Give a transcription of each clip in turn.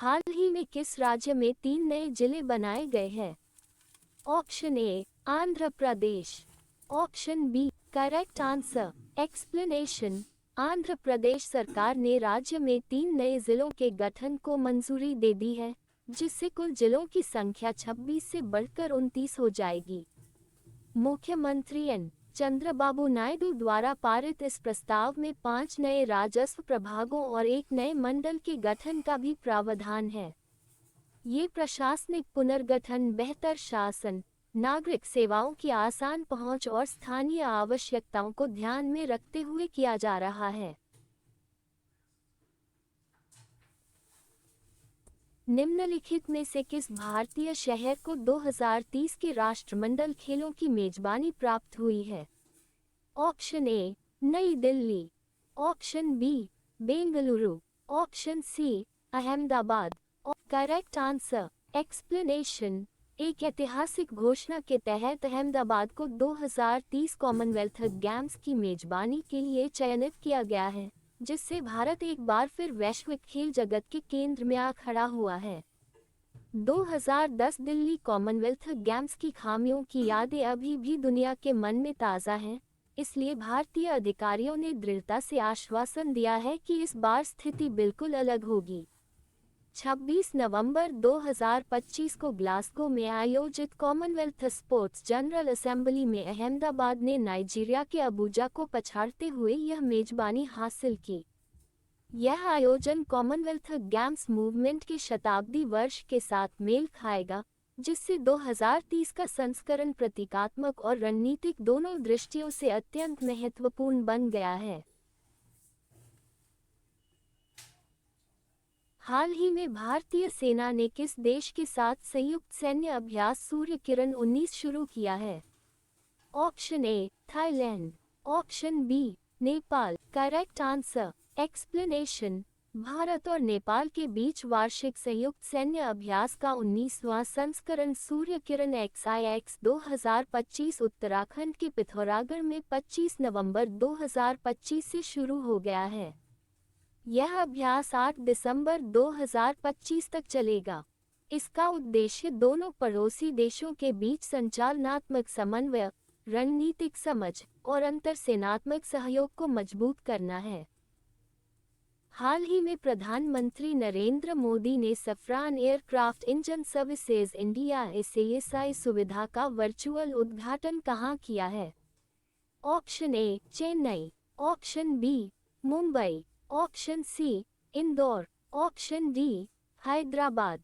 हाल ही में किस राज्य में 3 नए जिले बनाए गए हैं? Option A Andhra Pradesh, option B correct answer explanation. Andhra Pradesh सरकार ने राज्य में 3 नए जिलों के गठन को मंजूरी दे दी है, जिससे कुल जिलों की संख्या 26 से बढ़कर 29 हो जाएगी। मुख्यमंत्री एन चंद्रबाबू नायडू द्वारा पारित इस प्रस्ताव में 5 नए राजस्व प्रभागों और 1 नए मंडल के गठन का भी प्रावधान है। ये प्रशासनिक पुनर्गठन बेहतर शासन, नागरिक सेवाओं की आसान पहुंच और स्थानीय आवश्यकताओं को ध्यान में रखते हुए किया जा रहा है। निम्नलिखित में से किस भारतीय शहर को 2030 के राष्ट्रमंडल खेलों की मेजबानी प्राप्त हुई है? Option A New Delhi, option B Bengaluru, option C Ahmedabad. Correct answer explanation. एक ऐतिहासिक घोषणा के तहत अहमदाबाद को 2030 कॉमनवेल्थ गेम्स की मेजबानी के लिए चयनित किया गया है, जिससे भारत एक बार फिर वैश्विक खेल जगत के केंद्र में आ खड़ा हुआ है। 2010 दिल्ली कॉमनवेल्थ गेम्स की खामियों की यादें अभी भी दुनिया के मन में ताज़ा हैं, इसलिए भारतीय अधिकारियों ने दृढ़ता से आश्वासन दिया है कि इस बार स्थिति बिल्कुल अलग होगी। 26 नवंबर 2025 को ग्लासगो में आयोजित कॉमनवेल्थ स्पोर्ट्स जनरल असेंबली में अहमदाबाद ने नाइजीरिया के अबुजा को पछाड़ते हुए यह मेजबानी हासिल की। यह आयोजन कॉमनवेल्थ गेम्स मूवमेंट के शताब्दी वर्ष के साथ मेल खाएगा, जिससे 2030 का संस्करण प्रतीकात्मक और रणनीतिक दोनों दृष्टियों से अत्यंत महत्वपूर्ण बन गया है। हाल ही में भारतीय सेना ने किस देश के साथ संयुक्त सैन्य अभ्यास सूर्य किरण 19 शुरू किया है? Option A Thailand, option B Nepal. Correct answer explanation. Bharat और नेपाल के बीच वार्षिक संयुक्त सैन्य अभ्यास का 19वां संस्करण सूर्य किरण XIX 2025 उत्तराखंड के पिथौरागढ़ में 25 नवंबर 2025 से शुरू हो गया है। यह अभ्यास 8 दिसंबर 2025 तक चलेगा। इसका उद्देश्य दोनों पड़ोसी देशों के बीच संचालनात्मक समन्वय, रणनीतिक समझ और अंतरसेनात्मक सहयोग को मजबूत करना है। हाल ही में प्रधानमंत्री नरेंद्र मोदी ने Safran aircraft engine services India SASI सुविधा का वर्चुअल उद्घाटन कहाँ किया है? Option A Chennai, option B Mumbai, option C Indore, option D Hyderabad.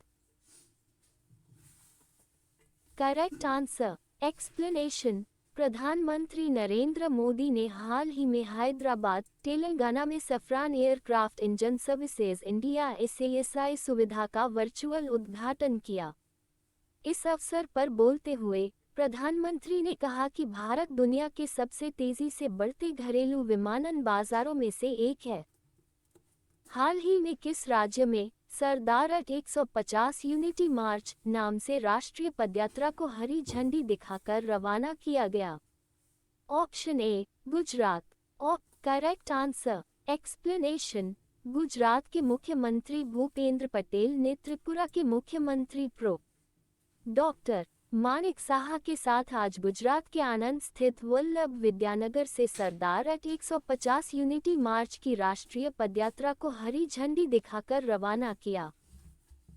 Correct answer explanation. प्रधानमंत्री नरेंद्र मोदी ने हाल ही में हैदराबाद, तेलंगाना में Safran aircraft engine services India SASI सुविधा का वर्चुअल उद्घाटन किया। इस अवसर पर बोलते हुए प्रधानमंत्री ने कहा कि भारत दुनिया के सबसे तेजी से बढ़ते घरेलू विमानन बाजारों में से एक है। हाल ही में किस राज्य में सरदार 150 यूनिटी मार्च नाम से राष्ट्रीय पदयात्रा को हरी झंडी दिखाकर रवाना किया गया? Option A Gujarat, correct answer explanation. Gujarat के मुख्यमंत्री भूपेंद्र पटेल ने त्रिपुरा के मुख्यमंत्री प्रो डॉक्टर मानिक साहा के साथ आज गुजरात के आनंद स्थित वल्लभ विद्यानगर से सरदार 150 यूनिटी मार्च की राष्ट्रीय पदयात्रा को हरी झंडी दिखाकर रवाना किया।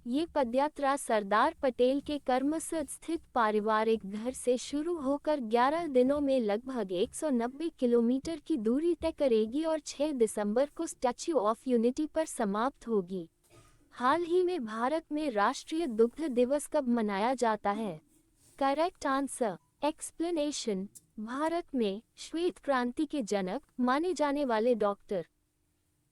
ये पदयात्रा सरदार पटेल के कर्मस्थल स्थित पारिवारिक घर से शुरू होकर 11 दिनों में लगभग 190 किलोमीटर की दूरी तय करेगी और 6 दिसंबर को स्टैच्यू ऑफ यूनिटी पर समाप्त होगी। हाल ही में भारत में राष्ट्रीय दुग्ध दिवस कब मनाया जाता है? Correct answer explanation. भारत में श्वेत क्रांति के जनक माने जाने वाले डॉक्टर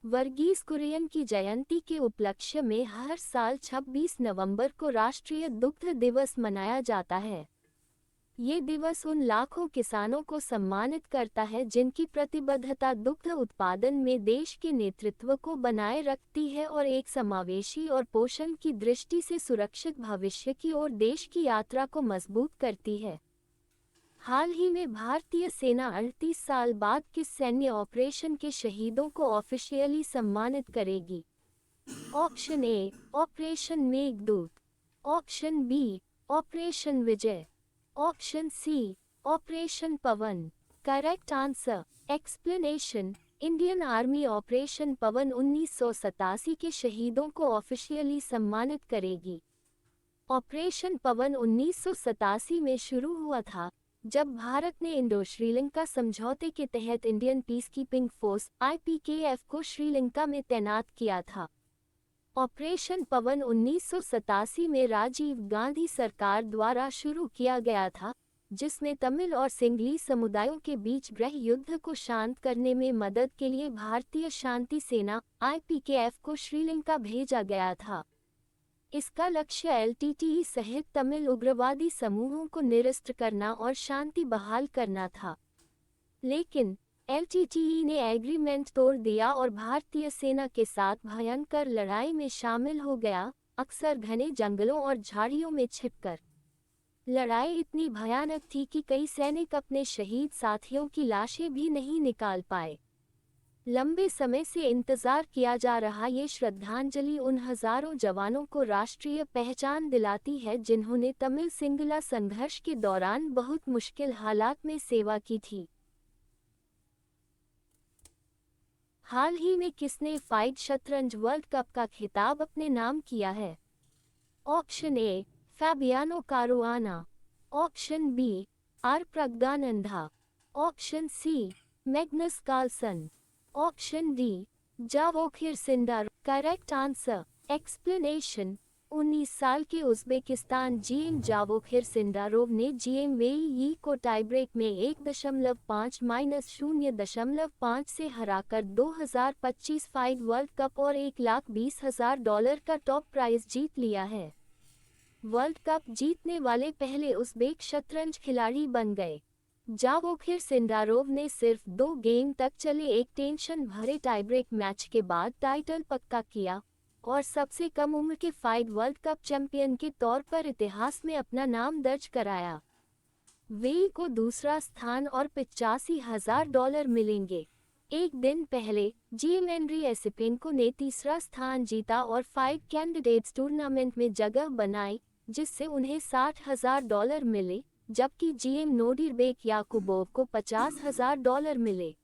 वर्गीस कुरियन की जयंती के उपलक्ष्य में हर साल 26 नवंबर को राष्ट्रीय दुग्ध दिवस मनाया जाता है। ये दिवस उन लाखों किसानों को सम्मानित करता है जिनकी प्रतिबद्धता दुग्ध उत्पादन में देश के नेतृत्व को बनाए रखती है और एक समावेशी और पोषण की दृष्टि से सुरक्षित भविष्य की ओर देश की यात्रा को मजबूत करती है। हाल ही में भारतीय सेना 38 साल बाद किस सैन्य ऑपरेशन के शहीदों को ऑफिशियली सम्मानित करेगी? Option A operation Meghdoot, option B operation Vijay, option C operation Pawan. Correct answer. Explanation. Indian army operation Pawan 1987 के शहीदों को ऑफिशियली सम्मानित करेगी। ऑपरेशन पवन 1987 में शुरू हुआ था, जब भारत ने इंडो श्रीलंका समझौते के तहत इंडियन पीसकीपिंग फोर्स (IPKF) को श्रीलंका में तैनात किया था। ऑपरेशन पवन 1987 में राजीव गांधी सरकार द्वारा शुरू किया गया था, जिसमें तमिल और सिंघली समुदायों के बीच गृह युद्ध को शांत करने में मदद के लिए भारतीय शांति सेना (IPKF) को श्रीलंका भेजा गया था। इसका लक्ष्य LTTE सहित तमिल उग्रवादी समूहों को निरस्त करना और शांति बहाल करना था। लेकिन LTTE ने एग्रीमेंट तोड़ दिया और भारतीय सेना के साथ भयंकर लड़ाई में शामिल हो गया, अक्सर घने जंगलों और झाड़ियों में छिपकर। लड़ाई इतनी भयानक थी कि कई सैनिक अपने शहीद साथियों की लाशें भी नहीं निकाल पाए। लंबे समय से इंतजार किया जा रहा ये श्रद्धांजलि उन हजारों जवानों को राष्ट्रीय पहचान दिलाती है जिन्होंने तमिल सिंगला संघर्ष के दौरान बहुत मुश्किल हालात में सेवा की थी। हाल ही में किसने फाइड शतरंज वर्ल्ड कप का खिताब अपने नाम किया है? Option A Fabiano Caruana, option B R Praggnanandhaa, option C Magnus Carlsen, option D जावो खिरसिंडार। Correct answer. एक्सप्लेनेशन। 19 साल के उज़्बेकिस्तान जीएम जावो खिरसिंडारोव ने जीएम वेई को टाई ब्रेक में 1.5-0.5 से हराकर 2025 फाइड वर्ल्ड कप और $1,20,000 का टॉप प्राइज जीत लिया है। वर्ल्ड कप जीतने वाले पहले उज़्बेक शतरंज खिलाड़ी बन गए। जावो खिरसिंडारोव ने सिर्फ 2 गेम तक चले एक टेंशन भरे टाई ब्रेक मैच के बाद टाइटल पक्का किया और सबसे कम उम्र के फाइड वर्ल्ड कप चैंपियन के तौर पर इतिहास में अपना नाम दर्ज कराया। वेई को दूसरा स्थान और $85,000 मिलेंगे। एक दिन पहले जीएम एंड्री एसिपेंको ने तीसरा स्थान जीता और फाइड कैंडिडेट्स टूर्नामेंट में जगह बनाई, जिससे उन्हें $60,000 मिले, जबकि जीएम नोडिरबेक याकुबोव को $50,000 मिले।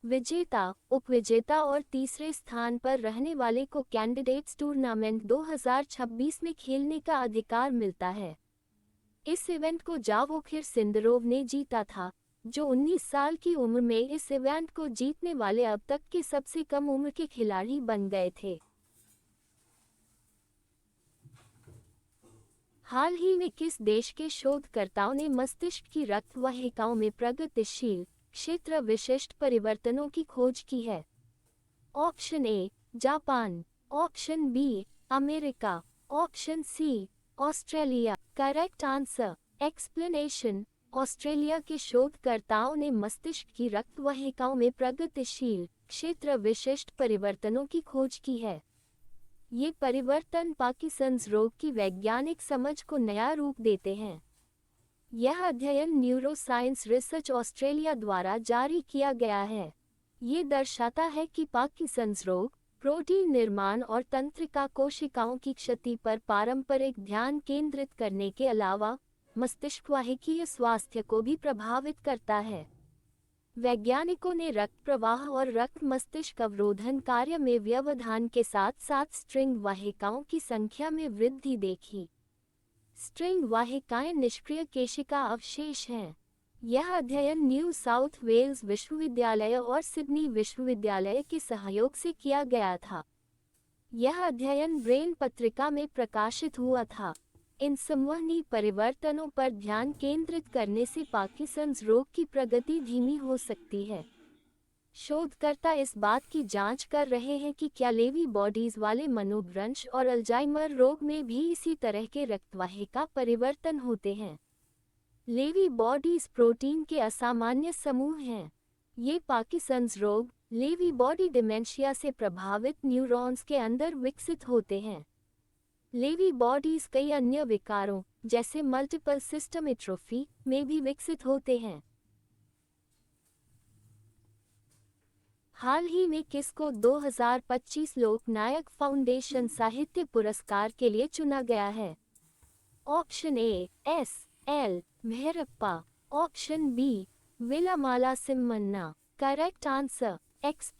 विजेता, उपविजेता और तीसरे स्थान पर रहने वाले को कैंडिडेट्स टूर्नामेंट 2026 में खेलने का अधिकार मिलता है। इस इवेंट को जावो खिरसिंडारोव ने जीता था, जो 19 साल की उम्र में इस इवेंट को जीतने वाले अब तक के सबसे कम उम्र के खिलाड़ी बन गए थे। हाल ही में किस देश के शोधकर्ताओं ने मस्तिष्क की रक्त वाहिकाओं में प्रगतिशील क्षेत्र विशिष्ट परिवर्तनों की खोज की है? Option A Japan, option B America, option C Australia. Correct answer. Explanation. Australia के शोधकर्ताओं ने मस्तिष्क की रक्त वाहिकाओं में प्रगतिशील क्षेत्र विशिष्ट परिवर्तनों की खोज की है। ये परिवर्तन पार्किंसंस रोग की वैज्ञानिक समझ को नया रूप देते हैं। यह अध्ययन न्यूरोसाइंस रिसर्च ऑस्ट्रेलिया द्वारा जारी किया गया है। ये दर्शाता है कि पार्किंसंस रोग प्रोटीन निर्माण और तंत्रिका कोशिकाओं की क्षति पर पारंपरिक ध्यान केंद्रित करने के अलावा मस्तिष्कवाहिकीय स्वास्थ्य को भी प्रभावित करता है। वैज्ञानिकों ने रक्त प्रवाह और रक्त मस्तिष्क अवरोधन कार्य में व्यवधान के साथ साथ स्ट्रिंग वाहिकाओं की संख्या में वृद्धि देखी। स्ट्रिंग वाहिकाएं निष्क्रिय केशिका अवशेष हैं। यह अध्ययन न्यू साउथ वेल्स विश्वविद्यालय और सिडनी विश्वविद्यालय के सहयोग से किया गया था। यह अध्ययन ब्रेन पत्रिका में प्रकाशित हुआ था। इन संवहनी परिवर्तनों पर ध्यान केंद्रित करने से पार्किंसंस रोग की प्रगति धीमी हो सकती है। शोधकर्ता इस बात की जांच कर रहे हैं कि क्या लेवी बॉडीज वाले मनोभ्रंश और अल्जाइमर रोग में भी इसी तरह के रक्तवाहिका परिवर्तन होते हैं। लेवी बॉडीज प्रोटीन के असामान्य समूह हैं। ये पार्किंसंस रोग, लेवी बॉडी डिमेंशिया से प्रभावित न्यूरॉन्स के अंदर विकसित होते हैं। लेवी बॉडीज कई अन्य विकारों, जैसे मल्टीपल सिस्टम एट्रोफी, में भी विकसित होते हैं। हाल ही में किसको 2025 लोकनायक फाउंडेशन साहित्य पुरस्कार के लिए चुना गया है? Option A S.L. Mehrappa, option B Vilamala Simanna. Correct answer